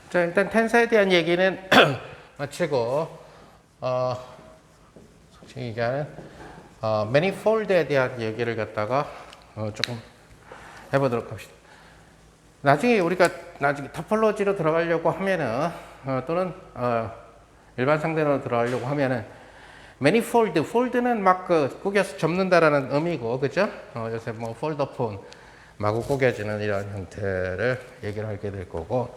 자, 일단 텐서에 대한 얘기는 마치고, 솔직히 얘기하는, 매니폴드에 대한 얘기를 갖다가, 조금 해보도록 합시다. 나중에 우리가 토폴로지로 들어가려고 하면은, 또는, 일반 상대로 들어가려고 하면은, 매니폴드, 폴드는 막 꾸겨서 접는다라는 의미고, 그죠? 요새 뭐 폴더폰, 마구 꾸겨지는 이런 형태를 얘기를 하게 될 거고,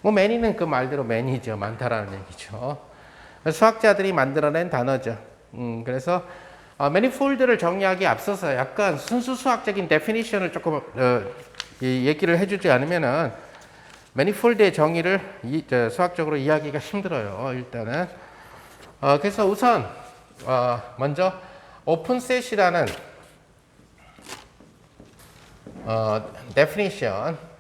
뭐 매니는 그 말대로 매니죠. 많다라는 얘기죠. 수학자들이 만들어낸 단어죠. 그래서 매니폴드를 정의하기에 앞서서 약간 순수 수학적인 데피니션을 조금 얘기를 해주지 않으면은 매니폴드의 정의를 수학적으로 이해하기가 힘들어요. 일단은 그래서 우선 먼저 오픈셋이라는 데피니션.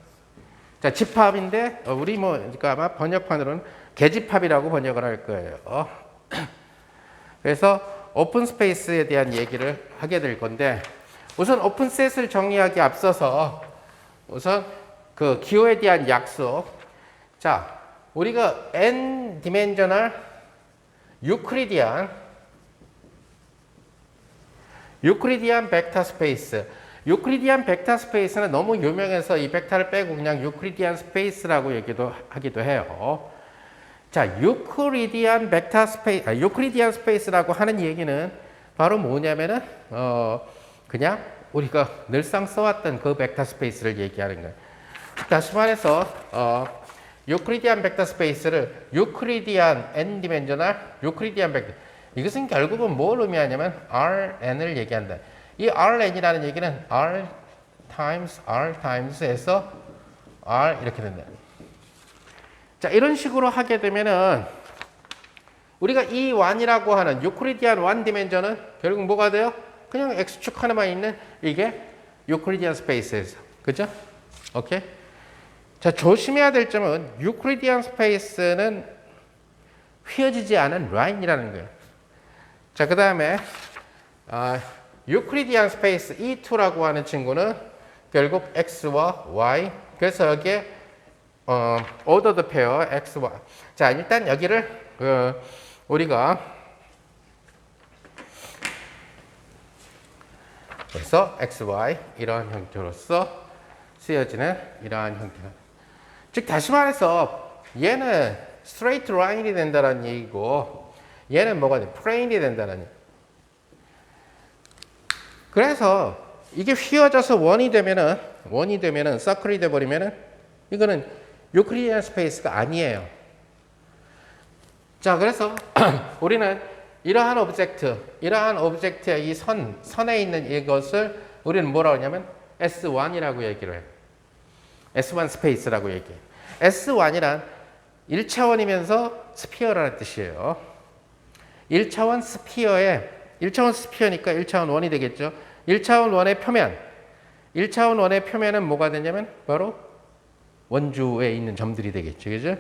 자, 집합인데 우리 뭐 그러니까 아마 번역판으로는 개집합이라고 번역을 할 거예요. 그래서 오픈 스페이스에 대한 얘기를 하게 될 건데 우선 오픈셋을 정의하기 앞서서 우선 그 기호에 대한 약속. 자, 우리가 n 디멘셔널 유클리디안 벡터 스페이스. 유클리디안 벡터 스페이스는 너무 유명해서 이 벡터를 빼고 그냥 유클리디안 스페이스라고 얘기도 하기도 해요. 자, 유클리디안 스페이스라고 하는 얘기는 바로 뭐냐면은 그냥 우리가 늘상 써왔던 그 벡터 스페이스를 얘기하는 거예요. 다시 말해서 유클리디안 벡터 스페이스를 유클리디안 n 디멘셔널 유클리디안 벡터, 이것은 결국은 뭘 의미하냐면 Rn을 얘기한다. 이 Rn이라는 얘기는 R times에서 R 이렇게 된다. 자, 이런 식으로 하게 되면은 우리가 이 1이라고 하는 유클리디안 1 디멘전은 결국 뭐가 돼요? 그냥 X축 하나만 있는 이게 유클리디안 스페이스에서. 그죠? 오케이? 자, 조심해야 될 점은 유클리디안 스페이스는 휘어지지 않은 라인이라는 거예요. 자, 그 다음에 유클리디안 스페이스 E2라고 하는 친구는 결국 X와 Y. 그래서 여기에 ordered pair X, Y. 자, 일단 여기를 우리가 그래서 X, Y 이러한 형태로서 쓰여지는 이러한 형태가. 즉 다시 말해서 얘는 straight line이 된다는 얘기고 얘는 뭐가 돼? plane이 된다는 얘기. 그래서 이게 휘어져서 원이 되면은 서클이 돼 버리면은 이거는 유클리디안 스페이스가 아니에요. 자, 그래서 우리는 이러한 오브젝트의 이 선에 있는 이것을 우리는 뭐라고 하냐면 S1이라고 얘기를 해요. S1 스페이스라고 얘기해요. S1이란 1차원이면서 스피어라는 뜻이에요. 1차원 스피어니까 1차원 원이 되겠죠. 1차원 원의 표면. 1차원 원의 표면은 뭐가 되냐면 바로 원주에 있는 점들이 되겠죠. 그죠?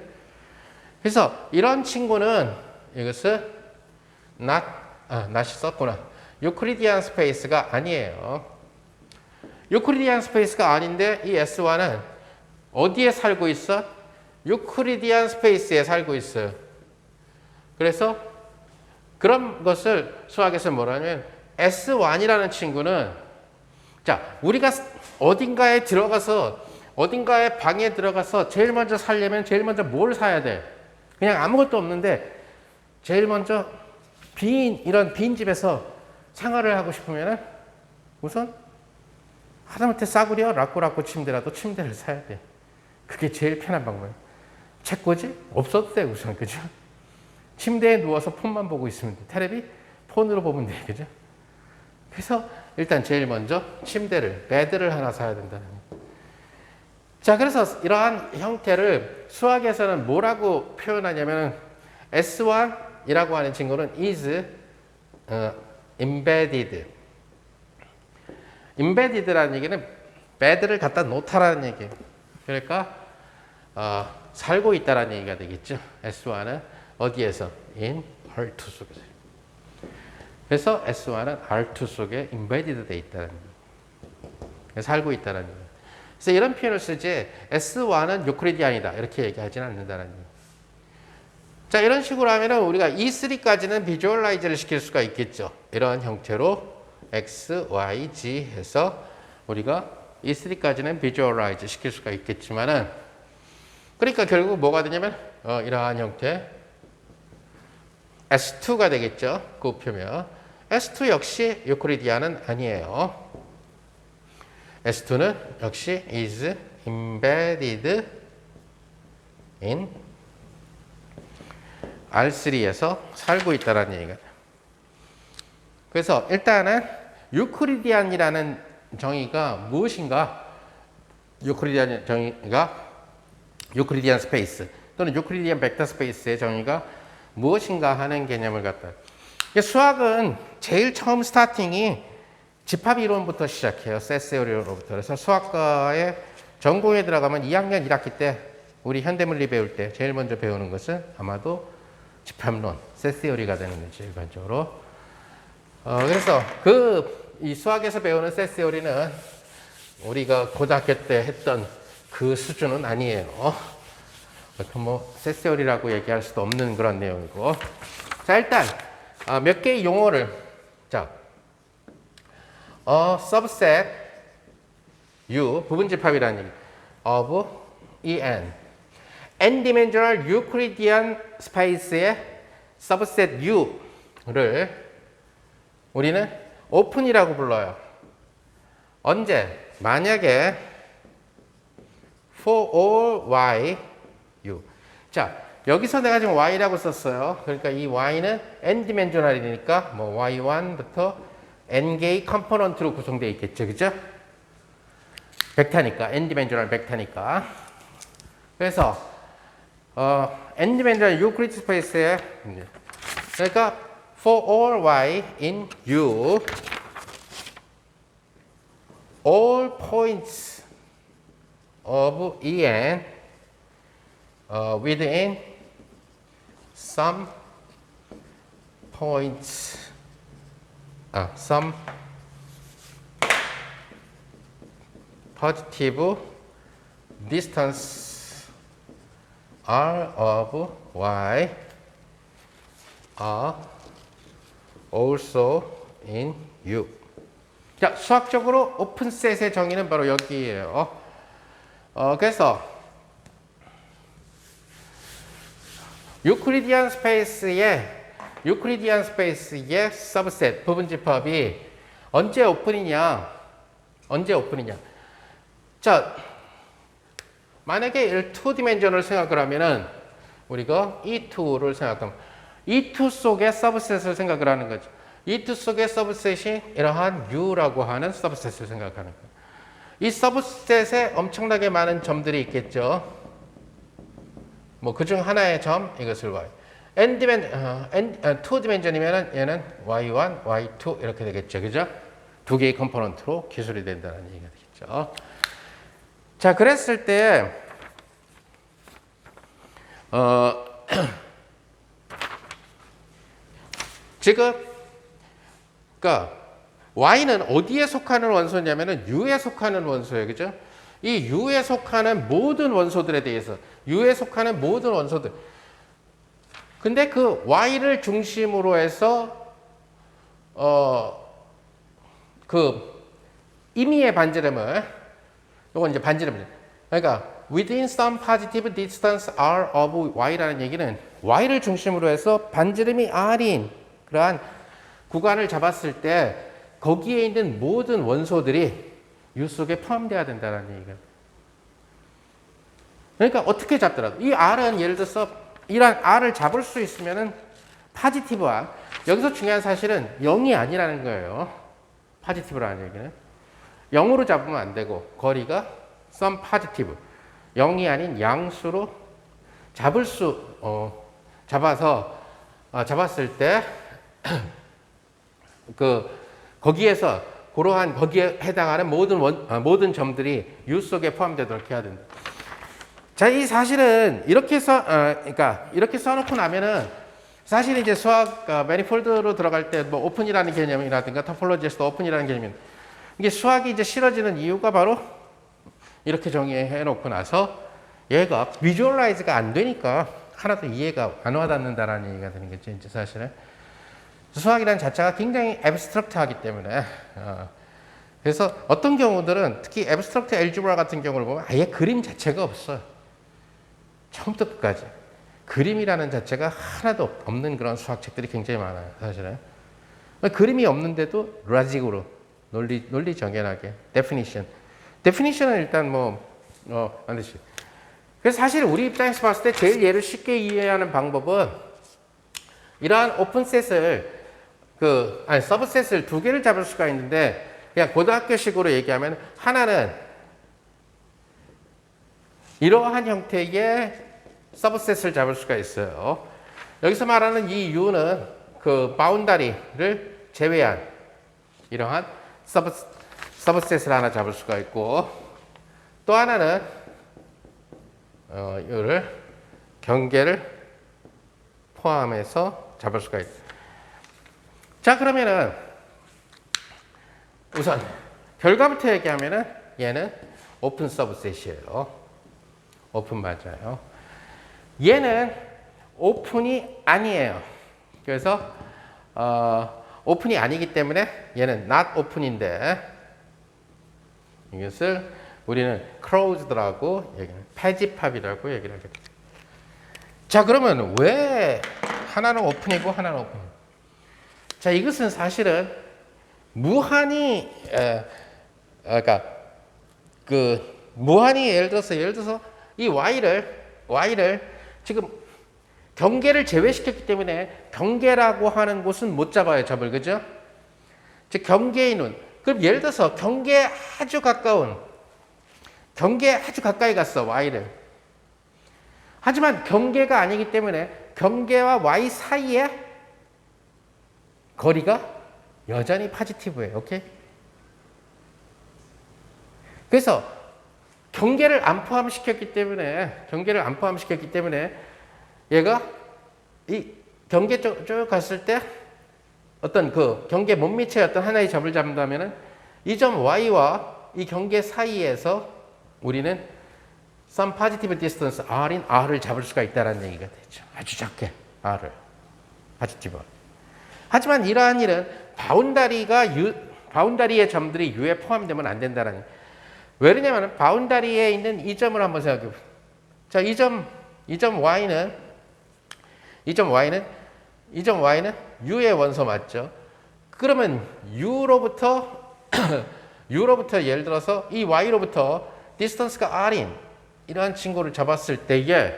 그래서 이런 친구는 이것을 not이 썼구나. 유클리디안 스페이스가 아니에요. 유클리디안 스페이스가 아닌데 이 S1은 어디에 살고 있어? 유클리디안 스페이스에 살고 있어요. 그래서 그런 것을 수학에서 뭐라 하냐면 S1이라는 친구는 자, 우리가 어딘가에 방에 들어가서 제일 먼저 살려면 제일 먼저 뭘 사야 돼? 그냥 아무것도 없는데 제일 먼저 이런 빈 집에서 생활을 하고 싶으면은 우선 하다못해 싸구려 라꾸라꾸 침대라도 침대를 사야 돼. 그게 제일 편한 방법이에요. 책꽂이? 없어도 돼, 우선. 그죠? 침대에 누워서 폰만 보고 있으면 돼. 테레비? 폰으로 보면 돼. 그죠? 그래서 일단 제일 먼저 베드를 하나 사야 된다는 거예요. 자, 그래서 이러한 형태를 수학에서는 뭐라고 표현하냐면 S1이라고 하는 친구는 is embedded. embedded라는 얘기는 bed를 갖다 놓다라는 얘기예요. 그러니까 살고 있다라는 얘기가 되겠죠. S1은 어디에서? in R2 속에서. 그래서 S1은 R2 속에 embedded 돼 있다는 얘기예요. 살고 있다는 얘기예요. 그래서 이런 표현을 쓰지 S1은 유클리디안이다 이렇게 얘기하지는 않는다는 얘기. 자, 이런 식으로 하면은 우리가 E3까지는 비주얼라이즈를 시킬 수가 있겠죠. 이런 형태로 X, Y, Z 해서 우리가 E3까지는 비주얼라이즈 시킬 수가 있겠지만은 그러니까 결국 뭐가 되냐면 이러한 형태 S2가 되겠죠. 그 우표면 S2 역시 유클리디안은 아니에요. S2는 역시 is embedded in R3에서 살고 있다는 얘기가. 그래서 일단은 유클리디안이라는 정의가 무엇인가? 유클리디안 정의가 유클리디안 스페이스 또는 유클리디안 벡터 스페이스의 정의가 무엇인가 하는 개념을 갖다. 수학은 제일 처음 스타팅이 집합 이론부터 시작해요. 세세오리로부터. 그래서 수학과의 전공에 들어가면 2학년 1학기 때 우리 현대물리 배울 때 제일 먼저 배우는 것은 아마도 집합론, 세세오리가 되는 거죠. 일반적으로. 그래서 이 수학에서 배우는 세세오리는 우리가 고등학교 때 했던 그 수준은 아니에요. 뭐 세세오리라고 얘기할 수도 없는 그런 내용이고. 자, 일단 몇 개의 용어를 자, subset U 부분집합이라는 얘기. of En n-dimensional Euclidean space의 subset U를 우리는 오픈이라고 불러요. 언제? 만약에 for all y u. 자, 여기서 내가 지금 y라고 썼어요. 그러니까 이 y는 n-dimensional이니까 뭐 y1부터 n개의 컴포넌트로 구성되어 있겠죠. 그죠? 벡터니까, n-dimensional 벡터니까. 그래서 n-dimensional Euclid space에 그러니까 for all y in U all points of En within some points some positive distance R of y are also in U. 자, 수학적으로 오픈셋의 정의는 바로 여기에요. 그래서 유클리디안 스페이스의 서브셋 부분집합이 언제 오픈이냐? 자, 만약에 2디멘전을 생각을 하면은 우리가 E2를 생각하면 E2 속의 서브셋을 생각을 하는 거죠. E2 속의 서브셋이 이러한 U라고 하는 서브셋을 생각하는 거예요. 이 서브셋에 엄청나게 많은 점들이 있겠죠. 뭐 그중 하나의 점 이것을 Y. 2디멘전이면은 얘는 Y1, Y2 이렇게 되겠죠. 그죠? 두 개의 컴포넌트로 기술이 된다는 얘기가 되겠죠. 자, 그랬을 때 지금 그러니까 Y는 어디에 속하는 원소냐면은 U에 속하는 원소예요. 그죠? 이 U에 속하는 모든 원소들에 대해서 U에 속하는 모든 원소들. 근데 그 Y를 중심으로 해서 그 임의의 반지름을 요건 이제 반지름이죠. 그러니까 within some positive distance R of Y라는 얘기는 Y를 중심으로 해서 반지름이 R인 그러한 구간을 잡았을 때 거기에 있는 모든 원소들이 U 속에 포함되어야 된다는 얘기가. 그러니까 어떻게 잡더라도 이 R은 예를 들어서 이런 R을 잡을 수 있으면은 파지티브와 여기서 중요한 사실은 0이 아니라는 거예요. 파지티브라는 얘기는 0으로 잡으면 안 되고 거리가 some positive 0이 아닌 양수로 잡았을 때 거기에서 그러한 거기에 해당하는 모든 점들이 U 속에 포함되도록 해야 된다. 자, 이 사실은 이렇게 이렇게 써놓고 나면은 사실 이제 수학 매니폴드로 들어갈 때 뭐 오픈이라는 개념이라든가 토폴로지에서도 오픈이라는 개념이 이게 수학이 이제 싫어지는 이유가 바로 이렇게 정의해 놓고 나서 얘가 비주얼라이즈가 안 되니까 하나도 이해가 안 와닿는다라는 얘기가 되는 거죠. 이제 사실은 수학이라는 자체가 굉장히 애브스트럭트하기 때문에 그래서 어떤 경우들은 특히 애브스트럭트 엘지브라 같은 경우를 보면 아예 그림 자체가 없어요. 처음부터 끝까지 그림이라는 자체가 하나도 없는 그런 수학책들이 굉장히 많아요. 사실은 그림이 없는데도 로직으로 논리 정연하게 데피니션은 일단 반드시. 그래서 사실 우리 입장에서 봤을 때 제일 얘를 쉽게 이해하는 방법은 이러한 오픈셋을 서브셋을 두 개를 잡을 수가 있는데 그냥 고등학교식으로 얘기하면 하나는 이러한 형태의 서브셋을 잡을 수가 있어요. 여기서 말하는 이 U는 그 바운다리를 제외한 이러한 서브셋을 하나 잡을 수가 있고 또 하나는 이거를 경계를 포함해서 잡을 수가 있어요. 자, 그러면은 우선 결과부터 얘기하면은 얘는 오픈 서브셋이에요. 오픈 맞아요. 얘는 오픈이 아니에요. 그래서 오픈이 아니기 때문에 얘는 not open인데 이것을 우리는 closed라고 얘기는 패지팝이라고 얘기를 하게 돼요. 자, 그러면 왜 하나는 오픈이고 하나는 오픈? 자, 이것은 사실은 무한히 그러니까 무한히 예를 들어서 이 y를 지금 경계를 제외시켰기 때문에 경계라고 하는 곳은 못 잡아요, 접을. 그죠? 즉 경계의 눈. 그럼 예를 들어서 경계에 아주 가까이 갔어, y를. 하지만 경계가 아니기 때문에 경계와 y 사이에 거리가 여전히 포지티브예요. 오케이? 그래서 경계를 안 포함시켰기 때문에 얘가 이 경계 쭉 갔을 때 어떤 그 경계 몸밑에 어떤 하나의 점을 잡는다면은 이 점 y와 이 경계 사이에서 우리는 some positive distance r인 r을 잡을 수가 있다는 얘기가 되죠. 아주 작게 r을 포지티브. 하지만 이러한 일은 바운다리의 점들이 U에 포함되면 안 된다는 얘기. 왜 그러냐면 바운다리에 있는 이 점을 한번 생각해 보세요. 자, 이 점 Y는 U의 원소 맞죠? 그러면 U로부터 예를 들어서 이 Y로부터 디스턴스가 R인 이러한 친구를 잡았을 때에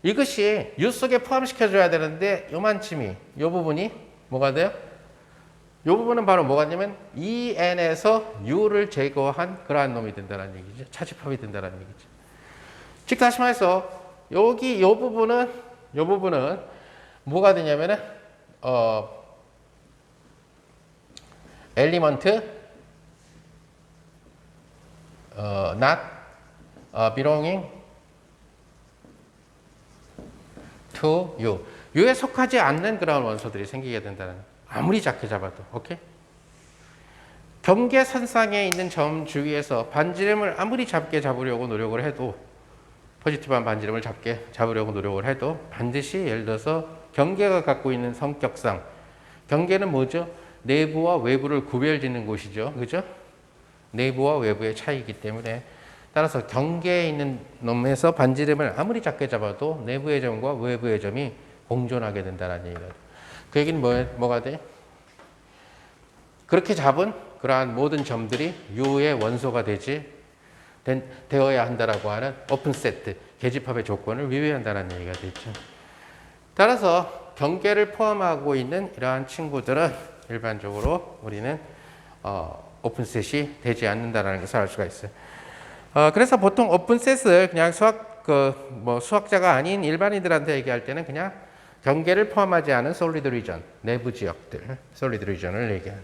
이것이 U 속에 포함시켜줘야 되는데 요만침이 이 부분이 뭐가 돼요? 이 부분은 바로 뭐가 되냐면 EN에서 U를 제거한 그러한 놈이 된다는 얘기죠. 차집합이 된다는 얘기죠. 즉 다시 말해서 여기 이 부분은 뭐가 되냐면은 엘리먼트 not belonging to U. U에 속하지 않는 그런 원소들이 생기게 된다는, 아무리 작게 잡아도. 오케이? 경계선상에 있는 점 주위에서 반지름을 아무리 작게 잡으려고 노력을 해도, 포지티브한 반지름을 작게 잡으려고 노력을 해도 반드시 예를 들어서 경계가 갖고 있는 성격상, 경계는 뭐죠? 내부와 외부를 구별짓는 곳이죠. 그죠? 내부와 외부의 차이이기 때문에 따라서 경계에 있는 놈에서 반지름을 아무리 작게 잡아도 내부의 점과 외부의 점이 공존하게 된다는 얘기가 돼요. 그 얘기는 뭐가 돼? 그렇게 잡은 그러한 모든 점들이 U의 원소가 되어야 한다라고 하는 오픈 세트, 계집합의 조건을 위배한다는 얘기가 되죠. 따라서 경계를 포함하고 있는 이러한 친구들은 일반적으로 우리는 오픈셋이 되지 않는다는 것을 알 수가 있어요. 그래서 보통 오픈셋을 그냥 수학자가 아닌 일반인들한테 얘기할 때는 그냥 경계를 포함하지 않은 솔리드 리전, 내부 지역들, 솔리드 리전을 얘기하는.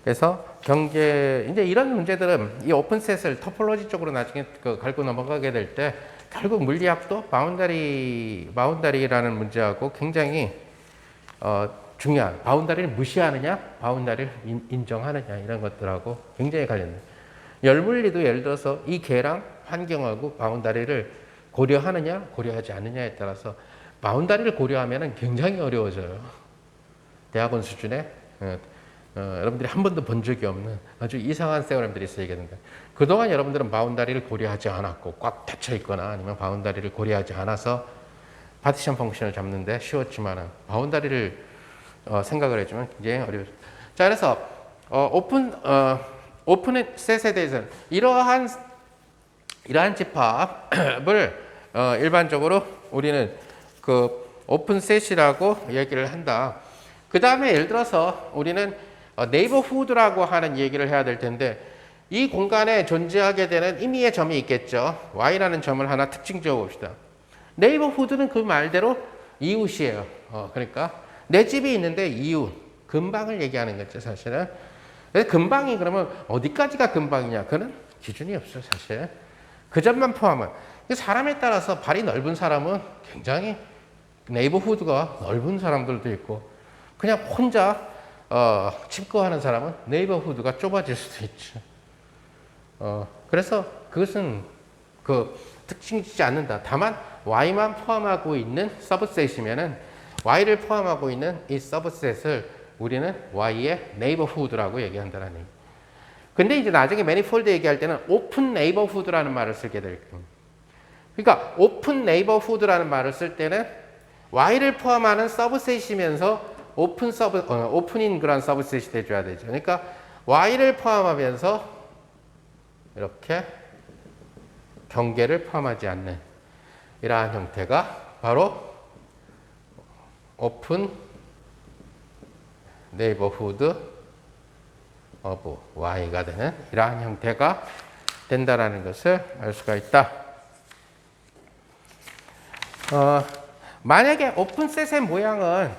그래서 이제 이런 문제들은 이 오픈셋을 토폴로지 쪽으로 나중에 갈고 넘어가게 될 때 결국 물리학도 바운다리라는 문제하고 굉장히 중요한, 바운다리를 무시하느냐, 바운다리를 인정하느냐 이런 것들하고 굉장히 관련돼요. 열물리도 예를 들어서 이 개랑 환경하고 바운다리를 고려하느냐 고려하지 않느냐에 따라서 바운다리를 고려하면 굉장히 어려워져요. 대학원 수준에 여러분들이 한 번도 본 적이 없는 아주 이상한 세오렘들이 쓰이겠는데, 그동안 여러분들은 바운다리를 고려하지 않았고 꽉 닫혀 있거나 아니면 바운다리를 고려하지 않아서 파티션 펑션을 잡는데 쉬웠지만 바운다리를 생각을 해주면 굉장히 어려워요. 자, 그래서 오픈 셋에 대해서는 이러한 집합을 일반적으로 우리는 그 오픈 셋이라고 얘기를 한다. 그 다음에 예를 들어서 우리는 네이버후드라고 하는 얘기를 해야 될 텐데, 이 공간에 존재하게 되는 임의의 점이 있겠죠. Y라는 점을 하나 특징 지어 봅시다. 네이버후드는 그 말대로 이웃이에요. 그러니까 내 집이 있는데 이웃, 근방을 얘기하는 거죠, 사실은. 근방이 그러면 어디까지가 근방이냐? 그는 기준이 없어요, 사실. 그 점만 포함은. 사람에 따라서 발이 넓은 사람은 굉장히 네이버후드가 넓은 사람들도 있고, 그냥 혼자 집거하는 사람은 네이버후드가 좁아질 수도 있죠. 그래서 그것은 그 특징이지 않는다. 다만 Y만 포함하고 있는 서브셋이면은 Y를 포함하고 있는 이 서브셋을 우리는 Y의 네이버후드라고 얘기한다는 얘기. 근데 이제 나중에 매니폴드 얘기할 때는 오픈 네이버후드라는 말을 쓰게 될 겁니다. 그러니까 오픈 네이버후드라는 말을 쓸 때는 Y를 포함하는 서브셋이면서 오픈인 그런 서브셋이 돼줘야 되죠. 그러니까 Y를 포함하면서 이렇게 경계를 포함하지 않는 이러한 형태가 바로 오픈 네이버후드 오브 Y가 되는 이러한 형태가 된다라는 것을 알 수가 있다. 만약에 오픈셋의 모양은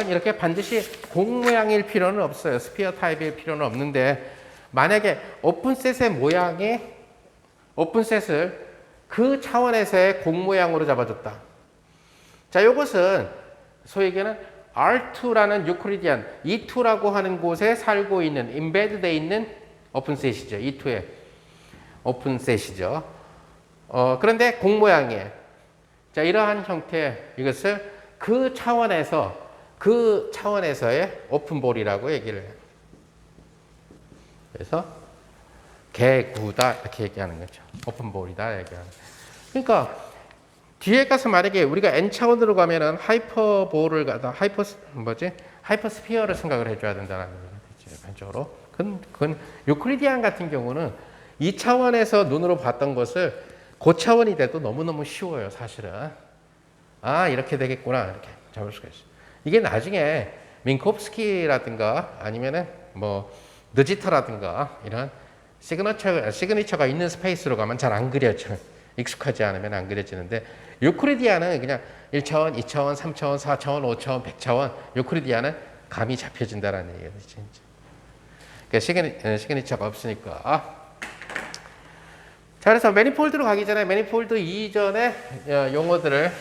이렇게 반드시 공 모양일 필요는 없어요. 스피어 타입일 필요는 없는데, 만약에 오픈셋을 그 차원에서의 공 모양으로 잡아줬다. 자, 이것은 소위 얘기하는 R2라는 유클리디안 E2라고 하는 곳에 살고 있는 임베드되어 있는 오픈셋이죠. E2의 오픈셋이죠. 그런데 공 모양이에요. 자, 이러한 형태, 이것을 그 차원에서의 오픈볼이라고 얘기를 해요. 그래서 개구다 이렇게 얘기하는 거죠. 오픈볼이다 얘기하는. 그러니까 뒤에 가서 만약에 우리가 n 차원으로 가면은 하이퍼볼을 갖다 하이퍼스피어를 생각을 해줘야 된다는 거죠. 일반적으로. 그건 유클리디안 같은 경우는 2차원에서 눈으로 봤던 것을 고차원이 돼도 너무너무 쉬워요, 사실은. 이렇게 되겠구나, 이렇게 잡을 수가 있어요. 이게 나중에 민코프스키라든가 아니면은 느지터라든가 이런 시그니처가 있는 스페이스로 가면 잘 안 그려져. 익숙하지 않으면 안 그려지는데, 유클리디안은 그냥 1차원, 2차원, 3차원, 4차원, 5차원, 100차원, 유클리디안은 감이 잡혀진다라는 얘기죠. 그러니까 시그니처가 없으니까. 자, 그래서 매니폴드로 가기 전에 매니폴드 이전의 용어들을,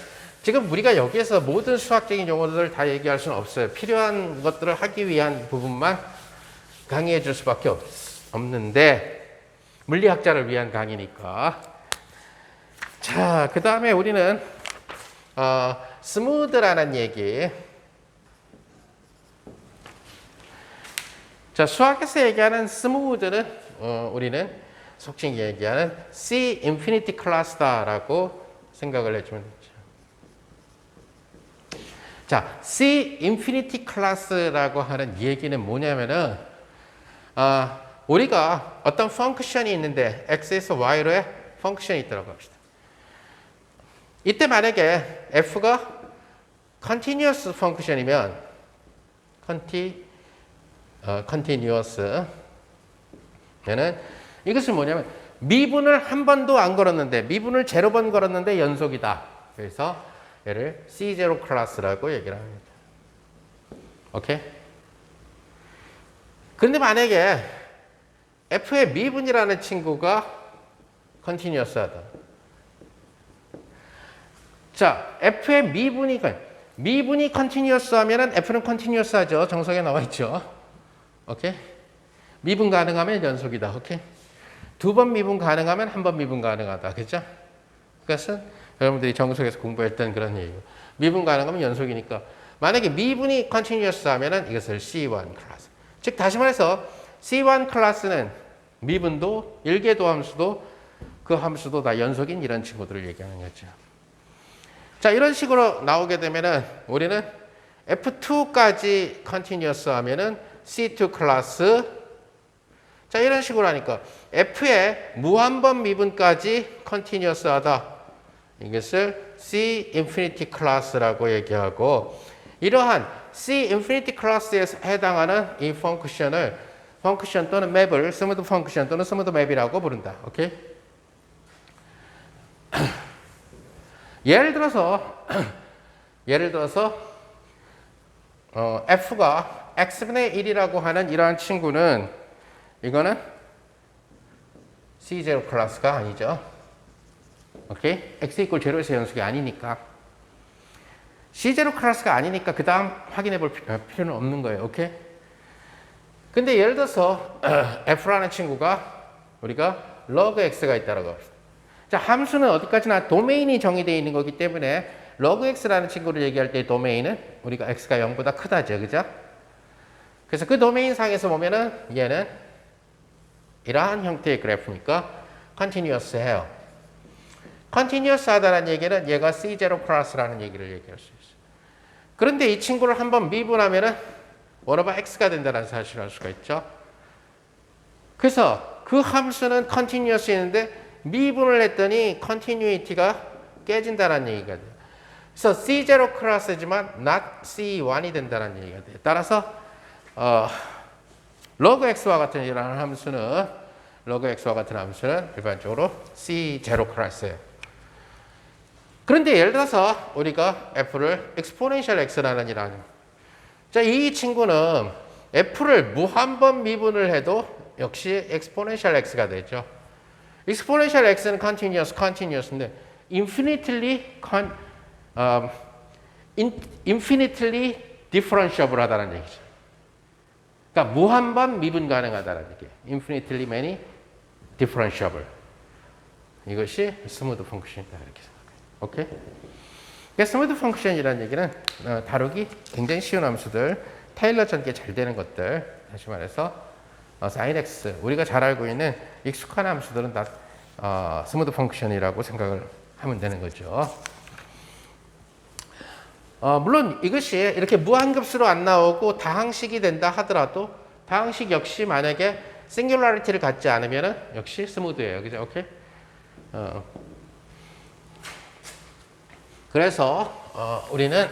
지금 우리가 여기에서 모든 수학적인 용어들을 다 얘기할 수는 없어요. 필요한 것들을 하기 위한 부분만 강의해 줄 수밖에 없는데, 물리학자를 위한 강의니까. 자, 그 다음에 우리는 스무드라는 얘기. 자, 수학에서 얘기하는 스무드는 우리는 속칭 얘기하는 C 인피니티 클래스다라고 생각을 해주면 되죠. 자, C 인피니티 클래스라고 하는 얘기는 뭐냐면은 우리가 어떤 펑크션이 있는데 x에서 y로의 펑크션이 있다고 합시다. 이때 만약에 f가 continuous 펑크션이면 continuous 는 이것은 뭐냐면 미분을 한 번도 안 걸었는데, 미분을 0번 걸었는데 연속이다. 그래서 얘를 C0 클래스라고 얘기를 합니다. 오케이? 그런데 만약에 f의 미분이라는 친구가 continuous하다. 자, f의 미분이 continuous 하면은 f는 continuous 하죠. 정석에 나와 있죠. 오케이? 미분 가능하면 연속이다. 오케이? 두 번 미분 가능하면 한 번 미분 가능하다. 그죠? 그것은 여러분들이 정석에서 공부했던 그런 얘기고. 미분 가능하면 연속이니까. 만약에 미분이 continuous 하면은 이것을 C1 클래스. 즉, 다시 말해서 C1 클래스는 미분도, 일계도 함수도, 그 함수도 다 연속인 이런 친구들을 얘기하는 거죠. 자, 이런 식으로 나오게 되면은 우리는 F2까지 continuous 하면은 C2 클래스. 자, 이런 식으로 하니까 F의 무한번 미분까지 continuous 하다. 이것을 C infinity 클래스라고 얘기하고, 이러한 C infinity 클래스에 해당하는 이 펑크션 또는 맵을 스무드 펑크션 또는 스무드 맵이라고 부른다. 오케이? 예를 들어서 F가 X분의 1이라고 하는 이러한 친구는 이거는 C0 클래스가 아니죠. 오케이? X 이퀄 제로에서 연속이 아니니까. C0 클래스가 아니니까 그 다음 확인해 볼 필요는 없는 거예요. 오케이? 근데 예를 들어서 F라는 친구가 우리가 log X가 있다라고 합시다. 자, 함수는 어디까지나 도메인이 정의되어 있는 거기 때문에 log X라는 친구를 얘기할 때 도메인은 우리가 X가 0보다 크다죠. 그죠? 그래서 그 도메인 상에서 보면은 얘는 이러한 형태의 그래프니까 continuous 해요. continuous 하다는 얘기는 얘가 C0 클래스라는 얘기를 얘기할 수 있어요. 그런데 이 친구를 한번 미분하면은 원어바 X가 된다는 사실을 알 수가 있죠. 그래서 그 함수는 continuous였는데 미분을 했더니 continuity가 깨진다는 얘기가 돼요. 그래서 C0 클래스지만 not C1이 된다는 얘기가 돼요. 따라서 log x와 같은 이러한 함수는 일반적으로 C0 클래스예요. 그런데 예를 들어서 우리가 F를 exponential x라는 이라는, 자, 이 친구는 F를 무한번 미분을 해도 역시 exponential x가 되죠. exponential x는 continuous인데 infinitely differentiable 하다는 얘기죠. 그러니까 무한번 미분 가능하다는 얘기예요. infinitely many differentiable. 이것이 스무드 펑크션이다 이렇게 생각해요. 오케이? 그러니까 스무드 펑크션이라는 얘기는 다루기 굉장히 쉬운 함수들, 테일러 전개 잘 되는 것들, 다시 말해서 sin x, 우리가 잘 알고 있는 익숙한 함수들은 다 스무드 펑크션이라고 생각을 하면 되는 거죠. 물론 이것이 이렇게 무한급수로 안 나오고 다항식이 된다 하더라도 다항식 역시 만약에 싱귤라리티를 갖지 않으면 역시 스무드예요. 그죠? 오케이? 그래서 우리는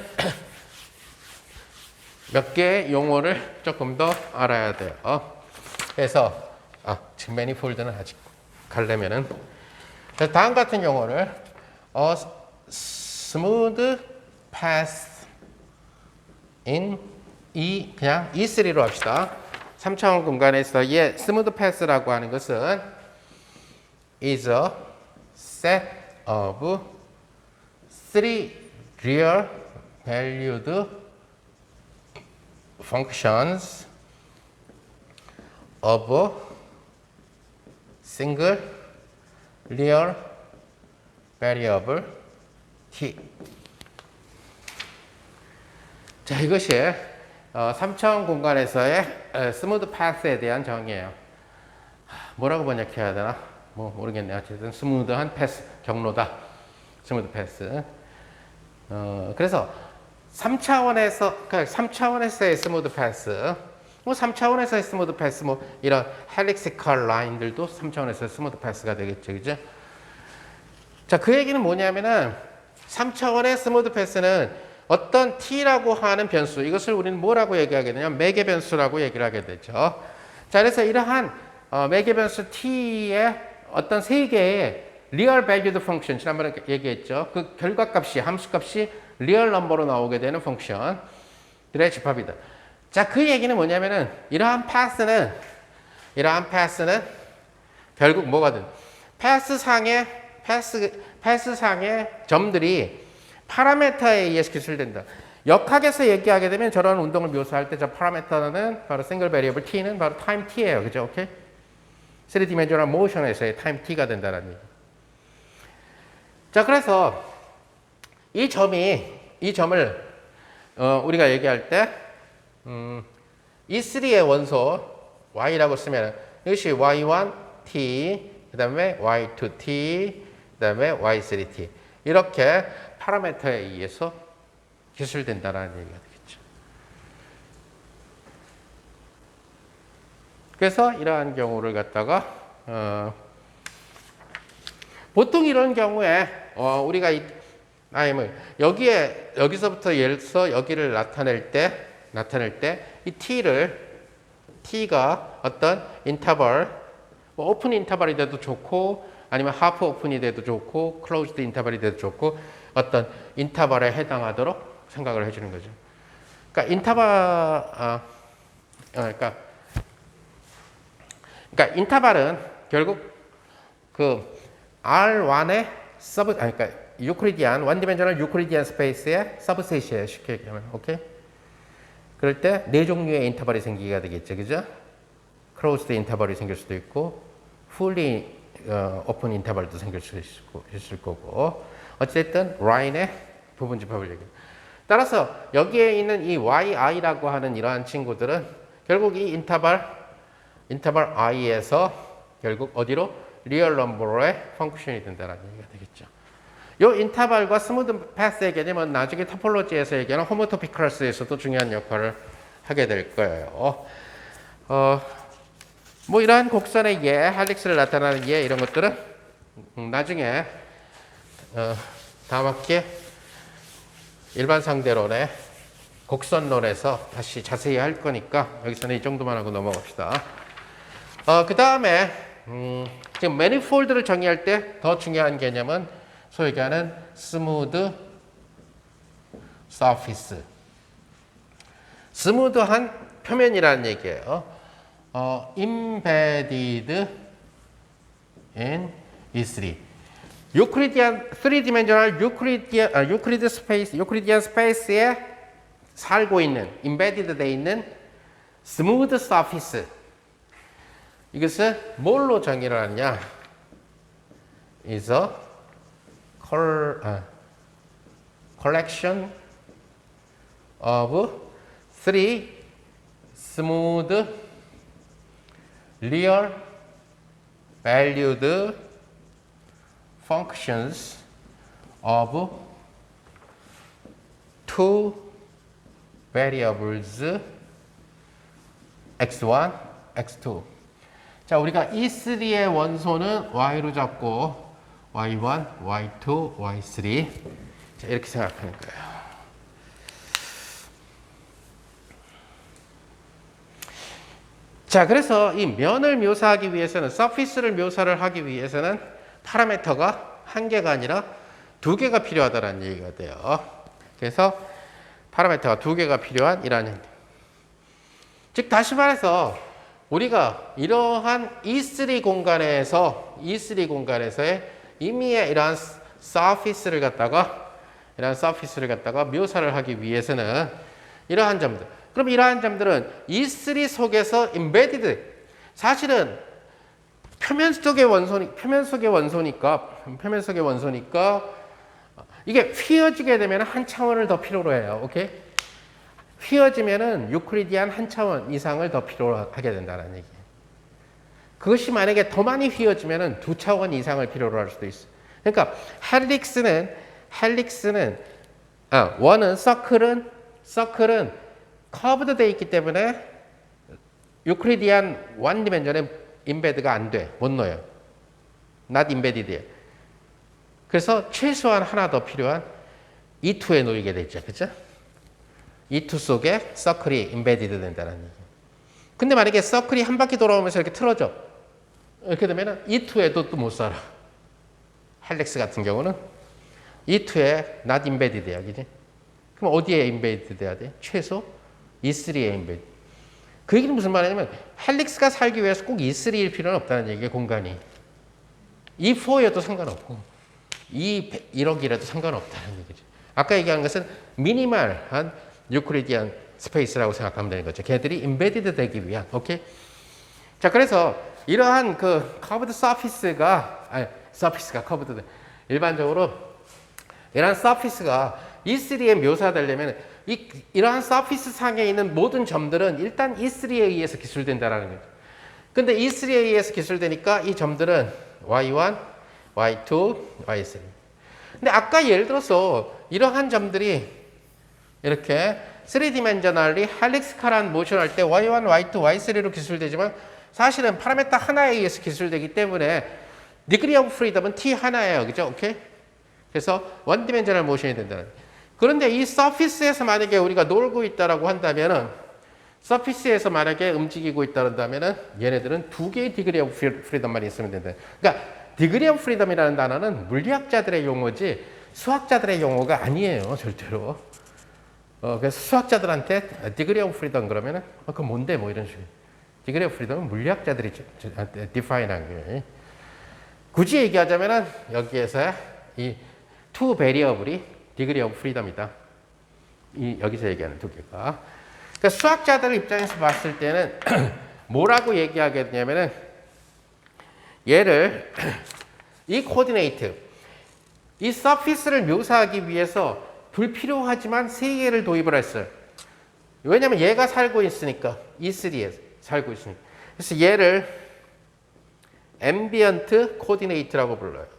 몇 개의 용어를 조금 더 알아야 돼요. 그래서 지금 매니폴드는 아직 가려면은 다음 같은 용어를 smooth path in 그냥 E3로 합시다. 3차원 공간에서의 smooth path라고 하는 것은 is a set of three real valued functions of a single real variable t. 자, 이것이 3차원 공간에서의 스무드 패스에 대한 정의예요. 뭐라고 번역해야 되나? 뭐 모르겠네요. 어쨌든 스무드한 패스, 경로다. 스무드 패스. 그래서 3차원에서의 스무드 패스, 뭐 3차원에서의 스무드 패스, 뭐 이런 헬릭시컬 라인들도 3차원에서의 스무드 패스가 되겠죠. 그죠? 자, 그 얘기는 뭐냐면은 3차원의 스무드 패스는 어떤 t라고 하는 변수, 이것을 우리는 뭐라고 얘기하게 되냐면 매개 변수라고 얘기를 하게 되죠. 자, 그래서 이러한 매개 변수 t의 어떤 세 개의 리얼 밸류드 펑션, 지난번에 얘기했죠. 그 결과값이, 함수값이 리얼 넘버로 나오게 되는 펑션들의 집합이다. 자, 그 얘기는 뭐냐면은 이러한 패스는 결국 뭐거든? 패스상의 점들이 파라미터에 의해서 기술된다. 역학에서 얘기하게 되면 저런 운동을 묘사할 때 저 파라미터는 바로 싱글 베리어블 t는 바로 타임 t예요. 그죠? 오케이? 3디멘셔널 모션에서의 타임 t가 된다는 얘기. 자, 그래서 이 점을 우리가 얘기할 때 E3의 원소 y라고 쓰면 이것이 y1 t, 그 다음에 y2 t, 그 다음에 y3t 이렇게 파라미터에 의해서 기술된다는 얘기가 되겠죠. 그래서 이러한 경우를 갖다가 보통 이런 경우에 우리가 여기서부터 예를 들어서 여기를 나타낼 때 이 t가 어떤 인터벌, 뭐 오픈 인터벌이 돼도 좋고 아니면 하프 오픈이 돼도 좋고 클로즈드 인터벌이 돼도 좋고 어떤 인터벌에 해당하도록 생각을 해주는 거죠. 그러니까 인터벌은 결국 그 R1의 그러니까 유클리디안, 원디멘셔널 유클리디안 스페이스의 서브셋이에요. 쉽게 얘기하면. 오케이? 그럴 때 네 종류의 인터벌이 생기게 되겠죠. 그죠? 클로즈드 인터벌이 생길 수도 있고 fully 오픈 인터벌도 생길 수 있을 거고 어쨌든 라인의 부분 집합을 얘기해요. 따라서 여기에 있는 이 yi라고 하는 이러한 친구들은 결국 이 인터벌 i에서 결국 어디로? 리얼 넘버로의 펑크션이 된다는 얘기가 되겠죠. 이 인터벌과 스무드 패스의 개념은 나중에 토폴로지에서 얘기하는 호모토피컬스에서도 중요한 역할을 하게 될 거예요. 뭐 이러한 곡선의 예, 헬릭스를 나타내는 예 이런 것들은 나중에 다음 학기에 일반 상대론의 곡선론에서 다시 자세히 할 거니까 여기서는 이 정도만 하고 넘어갑시다. 그 다음에 지금 매니폴드를 정의할 때 더 중요한 개념은 소위 얘기하는 스무드 서피스. 스무드한 표면이라는 얘기예요. embedded in E3. 유클리디안 3디멘셔널 유클리드 스페이스, 유클리디안 스페이스에 살고 있는 embedded 돼 있는 스무드 서피스. 이것을 뭘로 정의를 하느냐? is a collection of three smooth real valued functions of two variables x1, x2. 자, 우리가 E3의 원소는 y로 잡고 y1, y2, y3 자, 이렇게 생각하는 거예요. 자, 그래서 이 면을 묘사하기 위해서는 서피스를 묘사를 하기 위해서는 파라미터가 한 개가 아니라 두 개가 필요하다는 얘기가 돼요. 그래서 파라미터가 두 개가 필요한 이러한 즉 다시 말해서 우리가 이러한 E3 공간에서의 임의의 이러한 서피스를 갖다가 묘사를 하기 위해서는 이러한 점들. 그럼 이러한 점들은 E3 속에서 embedded. 사실은 표면 속의 원소니까 이게 휘어지게 되면 한 차원을 더 필요로 해요. 오케이? 휘어지면은 유클리디안 한 차원 이상을 더 필요로 하게 된다는 얘기예요. 그것이 만약에 더 많이 휘어지면은 두 차원 이상을 필요로 할 수도 있어. 그러니까 서클은 커브드 돼 있기 때문에 유클리디안 원 디멘전에 임베드가 안 돼. 못 넣어요. not embedded예요. 그래서 최소한 하나 더 필요한 E2에 놓이게 되죠. 그죠? E2 속에 서클이 임베디드 된다는 얘기예요. 근데 만약에 서클이 한 바퀴 돌아오면서 이렇게 틀어져. 이렇게 되면 E2에도 또 못 살아. 헬릭스 같은 경우는 E2에 not embedded야. 그지? 그럼 어디에 embedded 돼야 돼? 최소 E3에 embedded. 그 얘기는 무슨 말이냐면 헬릭스가 살기 위해서 꼭 E3일 필요는 없다는 얘기예요. 공간이. E4여도 상관없고 E1억이라도 상관없다는 얘기죠. 아까 얘기한 것은 미니멀한 유클리디안 스페이스라고 생각하면 되는 거죠. 걔들이 임베디드 되기 위한. 오케이? 자, 그래서 이러한 그 커브드 서피스가 커브드 일반적으로 이러한 서피스가 E3에 묘사되려면 이러한 서피스 상에 있는 모든 점들은 일단 E3에 의해서 기술된다라는 거죠. 근데 E3에 의해서 기술되니까 이 점들은 Y1, Y2, Y3. 근데 아까 예를 들어서 이러한 점들이 이렇게 3디멘셔널리 헬릭스칼한 모션 할 때 Y1, Y2, Y3로 기술되지만 사실은 파라미터 하나에 의해서 기술되기 때문에 디그리 오브 프리덤은 T 하나예요. 그죠? 오케이? 그래서 원 디멘셔널 모션이 된다는. 그런데 이 서피스에서 만약에 우리가 놀고 있다라고 한다면은 서피스에서 만약에 움직이고 있다면은 얘네들은 두 개의 디그리 오브 프리덤만 있으면 된다. 그러니까 디그리 오브 프리덤이라는 단어는 물리학자들의 용어지 수학자들의 용어가 아니에요. 절대로. 그래서 수학자들한테 디그리 오브 프리덤 그러면은 그거 뭔데 뭐 이런 식으로. 디그리 오브 프리덤은 물리학자들이 디파인한 거예요. 굳이 얘기하자면은 여기에서 이 투 베리어블이 디그리 오브 프리덤이다. 여기서 얘기하는 두 개가. 그러니까 수학자들 입장에서 봤을 때는 뭐라고 얘기하게 되냐면은 얘를 이 코디네이트, 이 서피스를 묘사하기 위해서 불필요하지만 세 개를 도입을 했어요. 왜냐면 얘가 살고 있으니까 E3에 살고 있으니까. 그래서 얘를 앰비언트 코디네이트라고 불러요.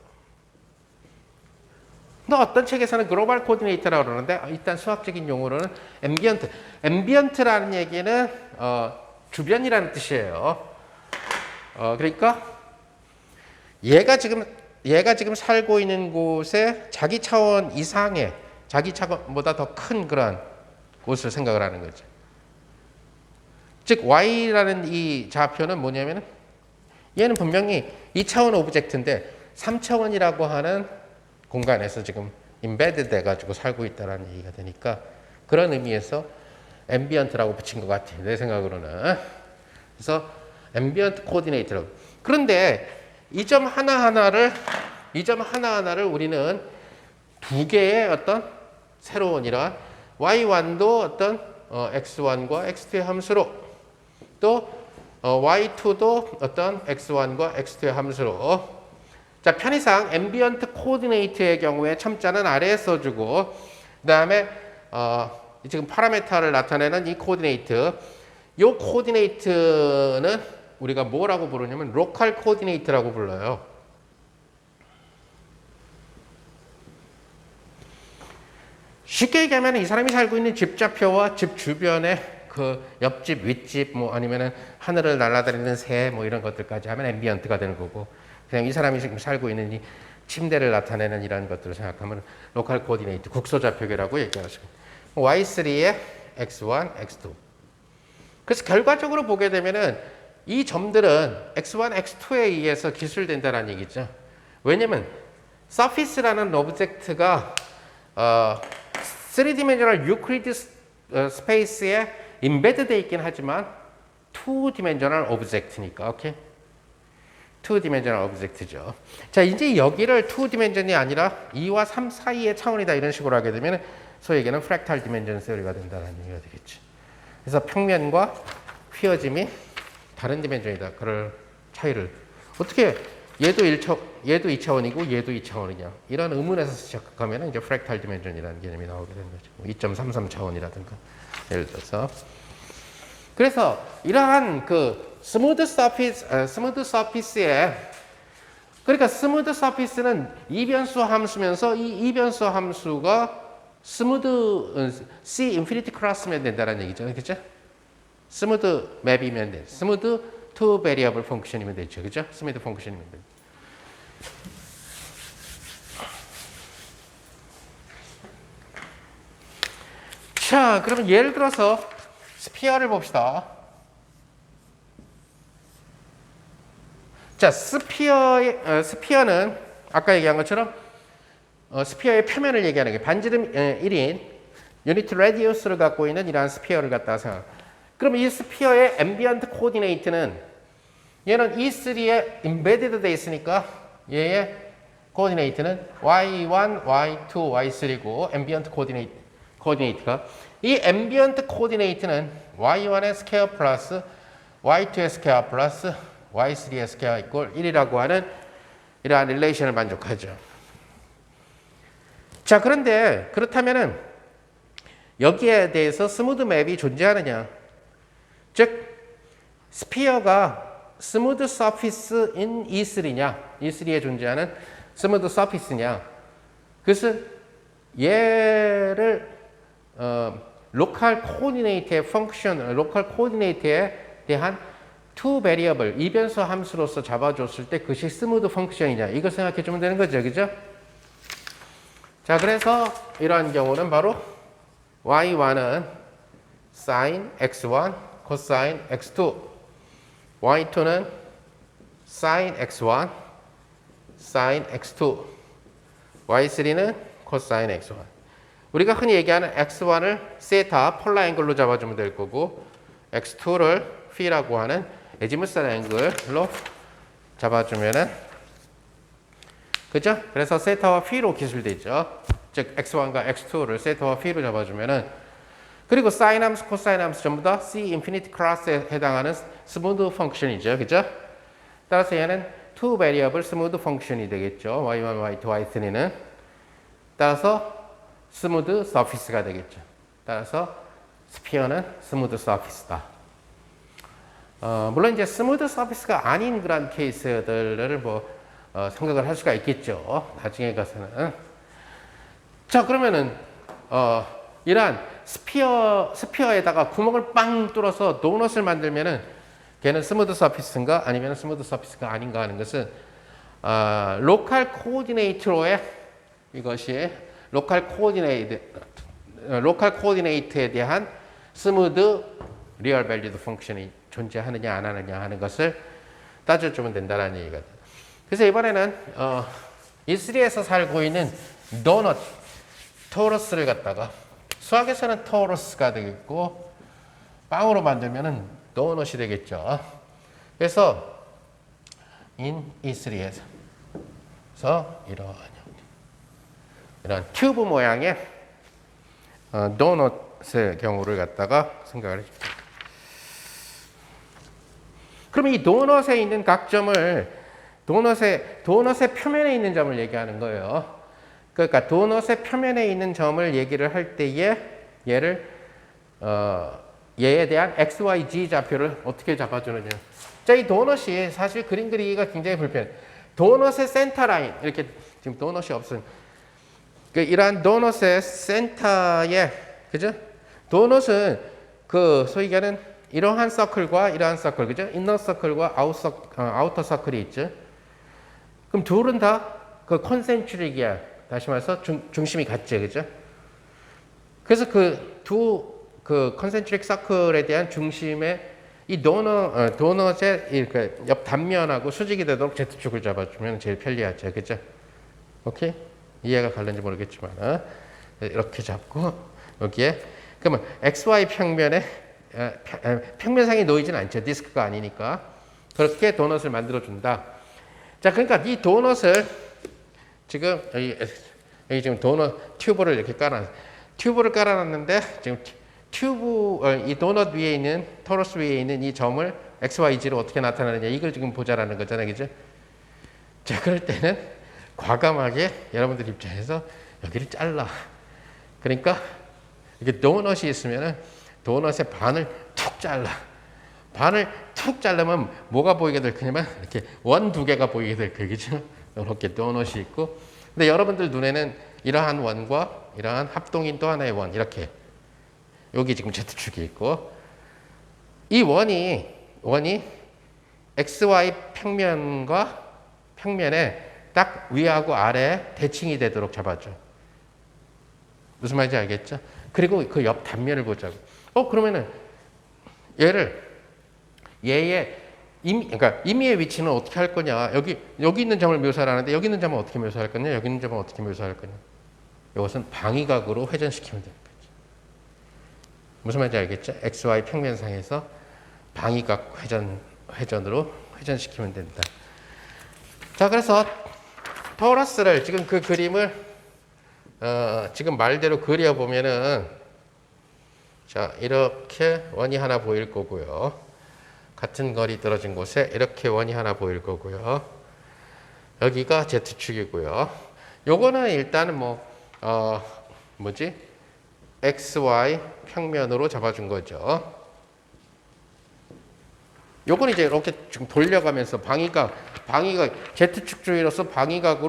또 어떤 책에서는 글로벌 코디네이터라고 그러는데 일단 수학적인 용어로는 앰비언트. 앰비언트라는 얘기는 주변이라는 뜻이에요. 그러니까 얘가 지금 살고 있는 곳에 자기 차원 이상의 자기 차원보다 더 큰 그런 곳을 생각을 하는 거죠. 즉 Y라는 이 좌표는 뭐냐면 얘는 분명히 2차원 오브젝트인데 3차원이라고 하는 공간에서 지금 임베드 돼가지고 살고 있다는 얘기가 되니까 그런 의미에서 앰비언트라고 붙인 것 같아요. 내 생각으로는. 그래서 앰비언트 코디네이터라고. 그런데 이 점 하나하나를 우리는 두 개의 어떤 새로운 이러한 Y1도 어떤 X1과 X2의 함수로 또 Y2도 어떤 X1과 X2의 함수로 자, 편의상 앰비언트 코디네이트의 경우에 첨자는 아래에 써주고 그 다음에 지금 파라메타를 나타내는 이 코디네이트 이 코디네이트는 우리가 뭐라고 부르냐면 로컬 코디네이트라고 불러요. 쉽게 얘기하면 이 사람이 살고 있는 집 좌표와 집 주변의 그 옆집, 윗집 뭐 아니면은 하늘을 날아다니는 새 뭐 이런 것들까지 하면 앰비언트가 되는 거고 그냥 이 사람이 지금 살고 있는 이 침대를 나타내는 이런 것들을 생각하면 로컬 코디네이트, 국소좌표계라고 얘기하시고 Y3에 X1, X2. 그래서 결과적으로 보게 되면은 이 점들은 X1, X2에 의해서 기술된다는 얘기죠. 왜냐면 서피스라는 오브젝트가 3디멘셔널 유클리드 스페이스에 임베드되어 있긴 하지만 2디멘셔널 오브젝트니까 오케이? 2디멘셔널 오브젝트죠. 자, 이제 여기를 2디멘션이 아니라 2와 3 사이의 차원이다 이런 식으로 하게 되면 소위 얘기하는 프랙탈 디멘션 세어리가 된다는 얘기가 되겠지. 그래서 평면과 휘어짐이 다른 디멘션이다. 그럴 차이를 어떻게 얘도 2차원이고 얘도 2차원이냐 이런 의문에서 시작하면 이제 프랙탈 디멘션이라는 개념이 나오게 되는 거죠. 2.33차원이라든가 예를 들어서 그래서 이러한 그 스무드 서피스에 그러니까 스무드 서피스는 이변수 함수면서 이 이변수 함수가 스무드 C 인피니티 클래스면 된다는 얘기죠. 그렇죠? 스무드 맵이면 돼. 스무드 투 베리어블 펑크션이면 되죠. 그죠? 스무드 펑크션이면 돼. 자, 그러면 예를 들어서 스피어를 봅시다. 자, 스피어는 아까 얘기한 것처럼 스피어의 표면을 얘기하는 게 반지름 1인 유니트 레디우스를 갖고 있는 이러한 스피어를 갖다가 생각. 그럼 이 스피어의 앰비언트 코디네이트는 얘는 E3에 임베디드 돼 있으니까 얘의 코디네이트는 y1, y2, y3고 앰비언트 코디네이트가 이 앰비언트 코디네이트는 y1의 스퀘어 플러스 y2의 스퀘어 플러스 y3의 스퀘어 이꼴 1이라고 하는 이러한 릴레이션을 만족하죠. 자, 그런데 그렇다면은 여기에 대해서 스무드 맵이 존재하느냐? 즉 스피어가 스무드 서피스 인 E3냐? E3에 존재하는 스무드 서피스냐? 그것은 얘를 로컬 코디네이트의 펑션, 로컬 코디네이트에 대한 투 베리어블, 이변수 함수로서 잡아줬을 때 그것이 스무드 펑션이냐? 이거 생각해 주면 되는 거죠. 그죠? 자, 그래서 이러한 경우는 바로 y1은 sin x1, cosine x2, y2는 sin x1, sin x2, y3는 cosine x1. 우리가 흔히 얘기하는 x1을 세타 폴라 앵글로 잡아주면 될 거고 x2를 p라고 하는 에지무스 앵글로 잡아주면은, 그죠? 그래서 세타와 p로 기술되죠. 즉 x1과 x2를 세타와 p로 잡아주면은, 그리고 사인 함수, 코사인 함수 전부 다 C 인피니티 클래스에 해당하는 스무드 펑션이죠. 그죠? 따라서 얘는 투 베리어블 스무드 펑션이 되겠죠. y1, y2, y3는. 따라서 스무드 서피스가 되겠죠. 따라서 스피어는 스무드 서피스다. 물론 이제 스무드 서피스가 아닌 그런 케이스들을 생각을 할 수가 있겠죠. 나중에 가서는. 자, 그러면은 이러한 스피어에다가 구멍을 빵 뚫어서 도넛을 만들면은 걔는 스무드 서피스인가 아니면 스무드 서피스가 아닌가 하는 것은 로컬 코디네이트로의 이것이 로컬 코디네이트에 대한 스무드 리얼 밸리드 펑션이 존재하느냐 안 하느냐 하는 것을 따져주면 된다는 얘기가 돼요. 그래서 이번에는 E3에서 살고 있는 도넛 토러스를 갖다가 수학에서는 토러스가 되겠고 빵으로 만들면은 도넛이 되겠죠. 그래서 in E3에서 이런 큐브 모양의 도넛의 경우를 갖다가 생각을 해줍니다. 그럼 이 도넛에 있는 각 점을 도넛의 표면에 있는 점을 얘기하는 거예요. 그러니까 도넛의 표면에 있는 점을 얘기를 할 때에 얘를 얘에 대한 x, y, z 좌표를 어떻게 잡아주느냐. 자, 이 도넛이 사실 그림 그리기가 굉장히 불편해. 도넛의 센터 라인, 이렇게 지금 도넛이 없은 이러한 도넛의 센터에, 그죠? 도넛은 소위 얘기하는 이러한 서클과 이러한 서클, 그죠? 인너 서클과 아우터 서클이 있죠. 그럼 둘은 다 그 컨센트릭이야. 다시 말해서 중심이 같죠, 그죠? 그래서 그 컨센트릭 서클에 대한 중심의 이 도넛의 옆 단면하고 수직이 되도록 Z축을 잡아주면 제일 편리하죠, 그죠? 오케이? 이해가 갈는지 모르겠지만 이렇게 잡고 여기에 그러면 XY 평면에 평면상에 놓이지는 않죠. 디스크가 아니니까. 그렇게 도넛을 만들어 준다. 자, 그러니까 이 도넛을 지금 여기 지금 도넛 튜브를 이렇게 튜브를 깔아놨는데 지금 이 도넛 위에 있는 토러스 위에 있는 이 점을 XYZ로 어떻게 나타나느냐 이걸 지금 보자라는 거잖아요, 그죠? 자, 그럴 때는 과감하게 여러분들 입장에서 여기를 잘라. 그러니까 이게 도넛이 있으면은 도넛의 반을 툭 잘라. 반을 툭 자르면 뭐가 보이게 될 거냐면 이렇게 원 두 개가 보이게 될 거겠죠. 이렇게 도넛이 있고, 근데 여러분들 눈에는 이러한 원과 이러한 합동인 또 하나의 원 이렇게 여기 지금 Z축이 있고 이 원이 XY 평면과 평면에 딱 위하고 아래 대칭이 되도록 잡아줘. 무슨 말인지 알겠죠? 그리고 그 옆 단면을 보자고. 그러면은 얘의 그러니까 임의의 위치는 어떻게 할 거냐? 여기 있는 점을 묘사를 하는데 여기 있는 점은 어떻게 묘사할 거냐? 여기 있는 점은 어떻게 묘사할 거냐? 이것은 방위각으로 회전시키면 되는 거죠. 무슨 말인지 알겠죠? XY 평면상에서 방위각 회전으로 회전시키면 된다. 자, 그래서 토러스를 지금 그 그림을 지금 말대로 그려보면은 자 이렇게 원이 하나 보일 거고요. 같은 거리 떨어진 곳에 이렇게 원이 하나 보일 거고요. 여기가 Z축이고요. 요거는 일단은 뭐지? XY 평면으로 잡아준 거죠. 요건 이제 이렇게 지금 돌려가면서 방위가 Z축 주위로서 방위각으로